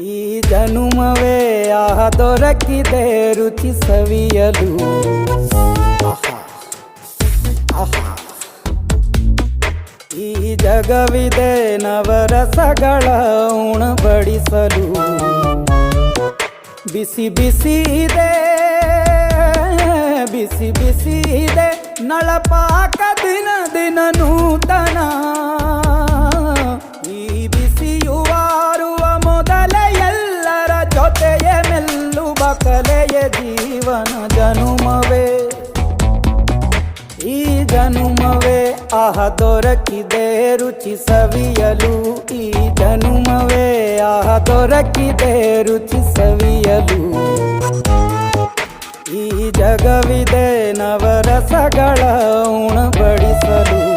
ಈ ಜನುಮವೇ ದೊರಕಿದೆ ರುಚಿ ಸವಿಯಲು. ಈ ಜಗವಿದೆ ನವರಸಗಳ ಉಣಬಡಿಸಲು. ಬಿಸಿ ಬಿಸಿ ಇದೆ, ಬಿಸಿ ಬಿಸಿ ಇದೆ ನಳಪಾಕ ದಿನ ದಿನ ನೂತನ. ಈ ಬಿಸಿಯುವಾರುವ ಮೊದಲೇ ಎಲ್ಲರ ಜೊತೆಯೇ ಮೆಲ್ಲುವ ಕಲೆಯ ಜೀವನ ಜನುಮವೇ. ಈ ಜನುಮವೇ ದೊರಕಿದೆ ರುಚಿ ಸವಿಯಲು. ಈ ಜನುಮವೇ ದೊರಕಿದೆ ರುಚಿ ಸವಿಯಲು. ಈ ಜಗವಿದೆ ನವರಸಗಳ ಉಣಬಡಿಸಲು.